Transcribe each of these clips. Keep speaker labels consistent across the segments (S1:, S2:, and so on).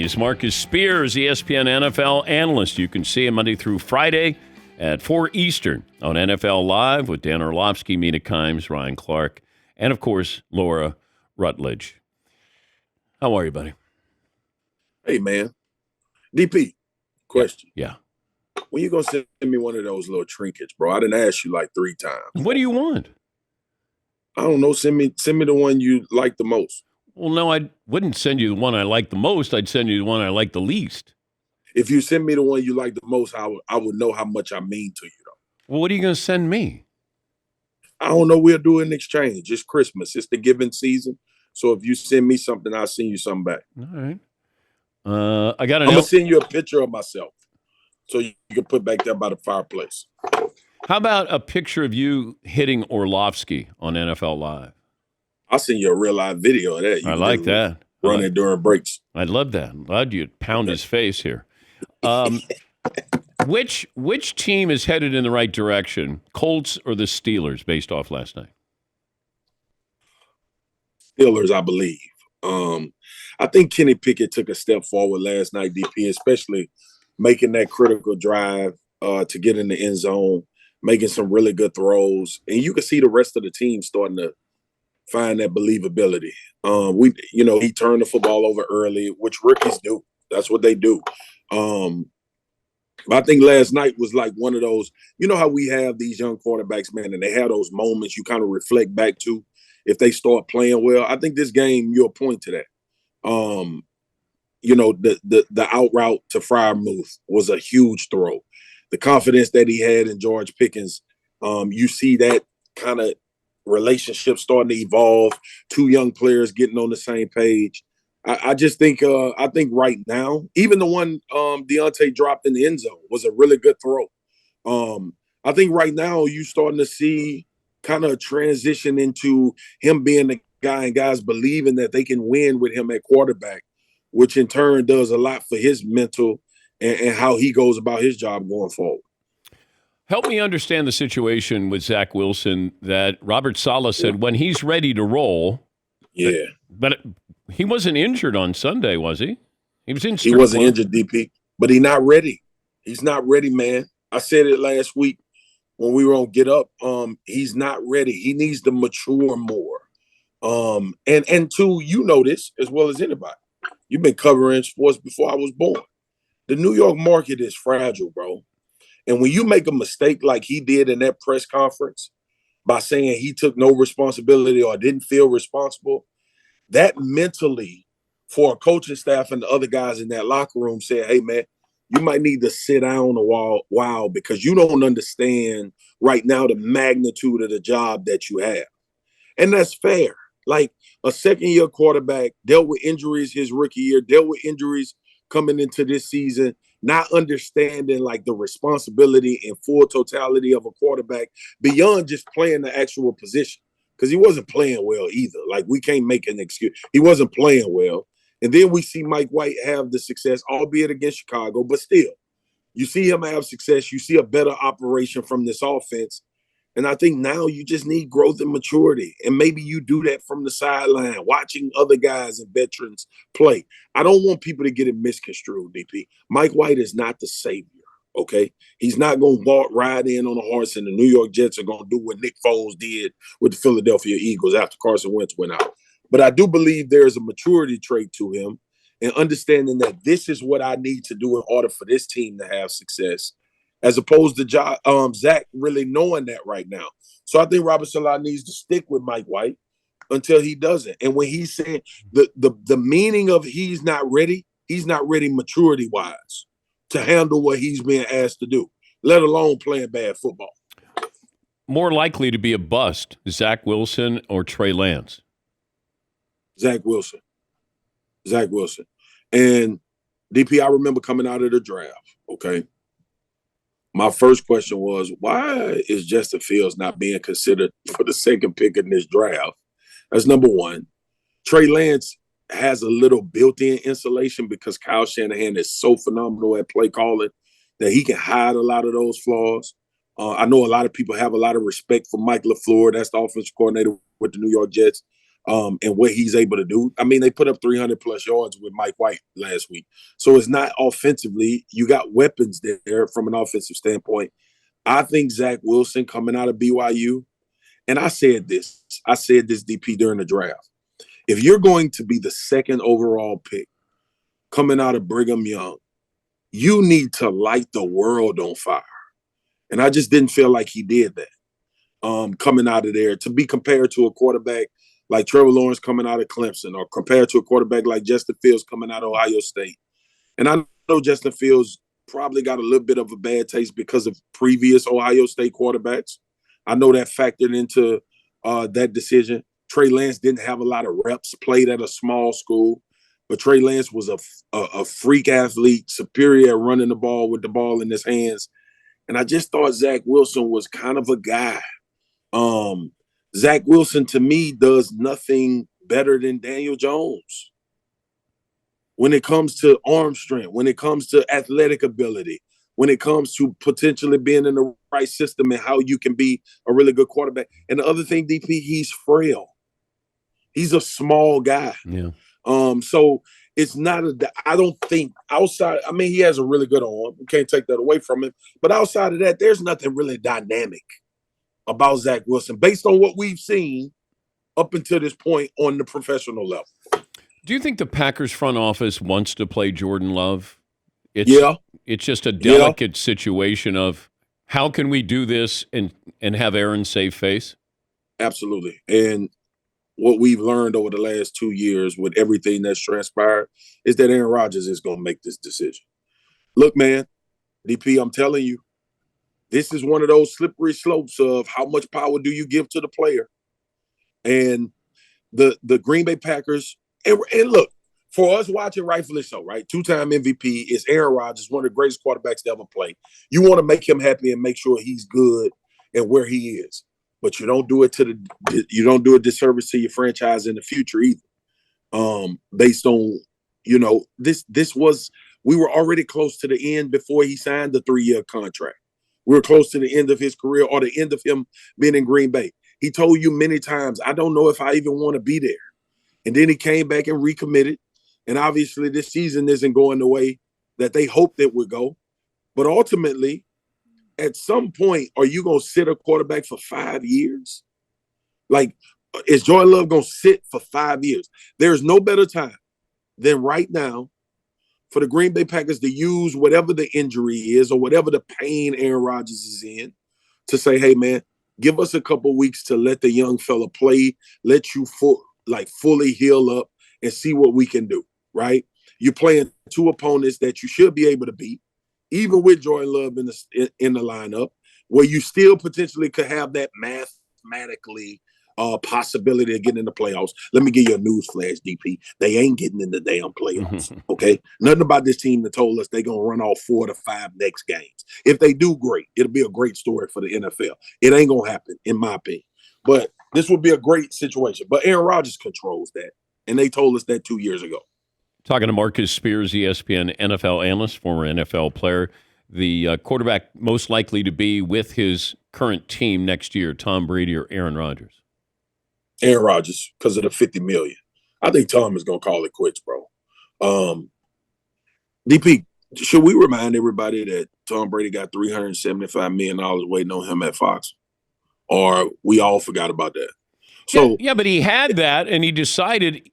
S1: He's Marcus Spears, ESPN NFL analyst. You can see him Monday through Friday at 4 Eastern on NFL Live with Dan Orlovsky, Mina Kimes, Ryan Clark, and, of course, Laura Rutledge. How are you, buddy?
S2: Hey, man. DP, question.
S1: Yeah.
S2: When you going to send me one of those little trinkets, bro? I didn't ask you like 3 times.
S1: What do you want?
S2: I don't know. Send me the one you like the most.
S1: Well, no, I wouldn't send you the one I like the most. I'd send you the one I like the least.
S2: If you send me the one you like the most, I would know how much I mean to you, though.
S1: Well, what are you going to send me?
S2: I don't know. We'll do an exchange. It's Christmas. It's the giving season. So if you send me something, I'll send you something back.
S1: All right. I'm
S2: going to send you a picture of myself so you can put back there by the fireplace.
S1: How about a picture of you hitting Orlovsky on NFL Live?
S2: I'll send you a real live video of that.
S1: I like that.
S2: Run it during breaks.
S1: I'd love that. I'm glad you'd pound his face here. Which team is headed in the right direction, Colts or the Steelers, based off last night?
S2: Steelers, I believe. I think Kenny Pickett took a step forward last night, DP, especially making that critical drive to get in the end zone, making some really good throws. And you can see the rest of the team starting to find that believability. He turned the football over early, which rookies do. That's what they do. But I think last night was like one of those, you know how we have these young quarterbacks, man, and they have those moments you kind of reflect back to if they start playing well. I think this game, you'll point to that. The out route to Freiermuth was a huge throw. The confidence that he had in George Pickens, you see that kind of relationship starting to evolve, 2 young players getting on the same page. I just think right now, even the one Deontay dropped in the end zone was a really good throw. I think right now you're starting to see kind of transition into him being the guy and guys believing that they can win with him at quarterback, which in turn does a lot for his mental and how he goes about his job going forward.
S1: Help me understand the situation with Zach Wilson that Robert Saleh said when he's ready to roll.
S2: Yeah.
S1: But he wasn't injured on Sunday, was he? He was in.
S2: He wasn't injured, DP, but he's not ready. He's not ready, man. I said it last week when we were on Get Up. He's not ready. He needs to mature more. And two, you know this as well as anybody. You've been covering sports before I was born. The New York market is fragile, bro. And when you make a mistake like he did in that press conference by saying he took no responsibility or didn't feel responsible, that mentally for a coaching staff and the other guys in that locker room said, hey, man, you might need to sit down a while because you don't understand right now the magnitude of the job that you have. And that's fair. Like a second-year quarterback dealt with injuries his rookie year, dealt with injuries coming into this season, not understanding like the responsibility and full totality of a quarterback beyond just playing the actual position. Because he wasn't playing well either. Like, we can't make an excuse. He wasn't playing well. And then we see Mike White have the success, albeit against Chicago, but still, you see him have success. You see a better operation from this offense. And I think now you just need growth and maturity. And maybe you do that from the sideline, watching other guys and veterans play. I don't want people to get it misconstrued, DP. Mike White is not the savior, okay? He's not going to ride in on a horse and the New York Jets are going to do what Nick Foles did with the Philadelphia Eagles after Carson Wentz went out. But I do believe there's a maturity trait to him and understanding that this is what I need to do in order for this team to have success, as opposed to Zach really knowing that right now. So I think Robert Saleh needs to stick with Mike White until he doesn't. And when he's saying the meaning of he's not ready maturity-wise to handle what he's being asked to do, let alone playing bad football.
S1: More likely to be a bust, Zach Wilson or Trey Lance?
S2: Zach Wilson. And DP, I remember coming out of the draft, okay? My first question was, why is Justin Fields not being considered for the second pick in this draft? That's number one. Trey Lance has a little built-in insulation because Kyle Shanahan is so phenomenal at play calling that he can hide a lot of those flaws. I know a lot of people have a lot of respect for Mike LaFleur. That's the offensive coordinator with the New York Jets. and what he's able to do. I mean, they put up 300 plus yards with Mike White last week. So it's not offensively. You got weapons there from an offensive standpoint. I think Zach Wilson coming out of BYU, and I said this, DP, during the draft. If you're going to be the second overall pick coming out of Brigham Young, you need to light the world on fire. And I just didn't feel like he did that coming out of there, to be compared to a quarterback like Trevor Lawrence coming out of Clemson, or compared to a quarterback like Justin Fields coming out of Ohio State. And I know Justin Fields probably got a little bit of a bad taste because of previous Ohio State quarterbacks. I know that factored into that decision. Trey Lance didn't have a lot of reps, played at a small school, but Trey Lance was a freak athlete, superior at running the ball with the ball in his hands. And I just thought Zach Wilson was kind of a guy. Zach Wilson, to me, does nothing better than Daniel Jones when it comes to arm strength, when it comes to athletic ability, when it comes to potentially being in the right system and how you can be a really good quarterback. And the other thing, DP, he's frail. He's a small guy.
S1: Yeah.
S2: So it's not I don't think outside, I mean, he has a really good arm. We can't take that away from him. But outside of that, there's nothing really dynamic about Zach Wilson based on what we've seen up until this point on the professional level.
S1: Do you think the Packers front office wants to play Jordan Love? It's just a delicate situation of how can we do this and have Aaron save face?
S2: Absolutely. And what we've learned over the last 2 years with everything that's transpired is that Aaron Rodgers is going to make this decision. Look, man, DP, I'm telling you, this is one of those slippery slopes of how much power do you give to the player. And the Green Bay Packers, and look, for us watching, rightfully so, right? 2-time MVP is Aaron Rodgers, one of the greatest quarterbacks to ever play. You want to make him happy and make sure he's good and where he is. But you don't do a disservice to your franchise in the future either. Based on, we were already close to the end before he signed the 3-year contract. We were close to the end of his career, or the end of him being in Green Bay. He told you many times, I don't know if I even want to be there. And then he came back and recommitted. And obviously this season isn't going the way that they hoped it would go. But ultimately, at some point, are you going to sit a quarterback for 5 years? Like, is Jordan Love going to sit for 5 years? There's no better time than right now for the Green Bay Packers to use whatever the injury is or whatever the pain Aaron Rodgers is in to say, hey, man, give us a couple weeks to let the young fella play, let you fully heal up and see what we can do, right? You're playing two opponents that you should be able to beat, even with Jordan Love in the lineup, where you still potentially could have that mathematically possibility of getting in the playoffs. Let me give you a news flash, DP. They ain't getting in the damn playoffs, okay? Nothing about this team that told us they're going to run off 4 to 5 next games. If they do, great. It'll be a great story for the NFL. It ain't going to happen, in my opinion. But this would be a great situation. But Aaron Rodgers controls that, and they told us that 2 years ago.
S1: Talking to Marcus Spears, ESPN NFL analyst, former NFL player, the quarterback most likely to be with his current team next year, Tom Brady or Aaron Rodgers?
S2: Aaron Rodgers, because of the $50 million. I think Tom is going to call it quits, bro. DP, should we remind everybody that Tom Brady got $375 million waiting on him at Fox? Or we all forgot about that? So
S1: yeah, but he had that, and he decided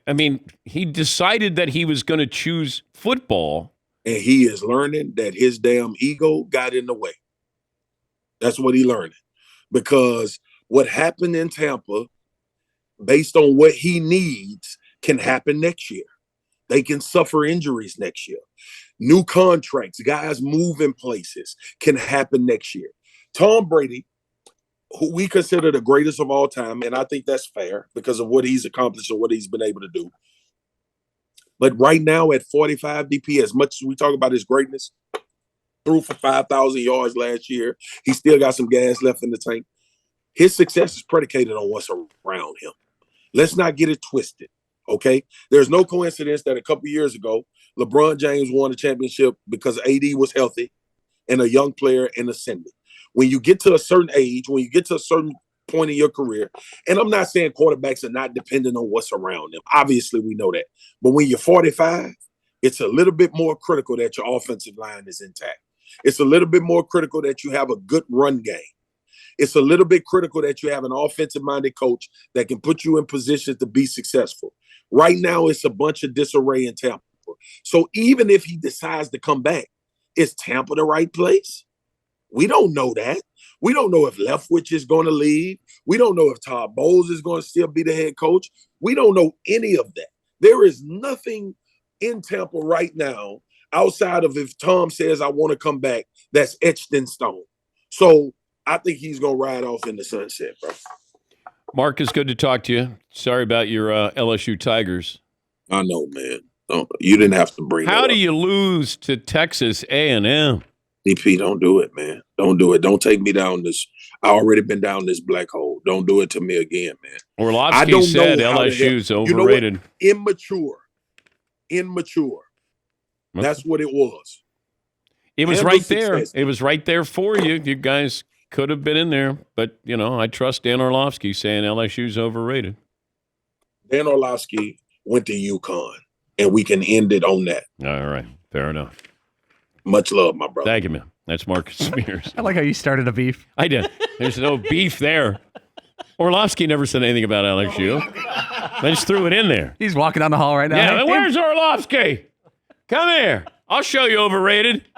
S1: that he was going to choose football.
S2: And he is learning that his damn ego got in the way. That's what he learned. Because what happened in Tampa, based on what he needs, can happen next year. They can suffer injuries next year. New contracts, guys moving places can happen next year. Tom Brady, who we consider the greatest of all time, and I think that's fair because of what he's accomplished and what he's been able to do. But right now at 45 DP, as much as we talk about his greatness, threw for 5,000 yards last year, he still got some gas left in the tank. His success is predicated on what's around him. Let's not get it twisted, okay? There's no coincidence that a couple years ago, LeBron James won a championship because AD was healthy and a young player and ascending. When you get to a certain age, when you get to a certain point in your career, and I'm not saying quarterbacks are not dependent on what's around them. Obviously, we know that. But when you're 45, it's a little bit more critical that your offensive line is intact. It's a little bit more critical that you have a good run game. It's a little bit critical that you have an offensive-minded coach that can put you in position to be successful. Right now, it's a bunch of disarray in Tampa. So even if he decides to come back, is Tampa the right place? We don't know that. We don't know if Leftwich is going to leave. We don't know if Todd Bowles is going to still be the head coach. We don't know any of that. There is nothing in Tampa right now outside of if Tom says, I want to come back, that's etched in stone. So I think he's going to ride off in the sunset, bro.
S1: Mark, it's good to talk to you. Sorry about your LSU Tigers.
S2: I know, man. No, you didn't have to bring that up.
S1: How do you lose to Texas A&M?
S2: DP, don't do it, man. Don't do it. Don't take me down this. I already been down this black hole. Don't do it to me again, man.
S1: Orlovsky said LSU's overrated.
S2: You know what? Immature. Okay. That's what it was.
S1: It was right there. It was right there for you. You guys could have been in there. But, I trust Dan Orlovsky saying LSU's overrated. Dan
S2: Orlovsky went to UConn, and we can end it on that.
S1: All right. Fair enough.
S2: Much love, my brother.
S1: Thank you, man. That's Marcus Spears.
S3: I like how you started a beef.
S1: I did. There's no beef there. Orlovsky never said anything about LSU. I just threw it in there.
S3: He's walking down the hall right now.
S1: Yeah, where's Orlovsky? Come here. I'll show you overrated.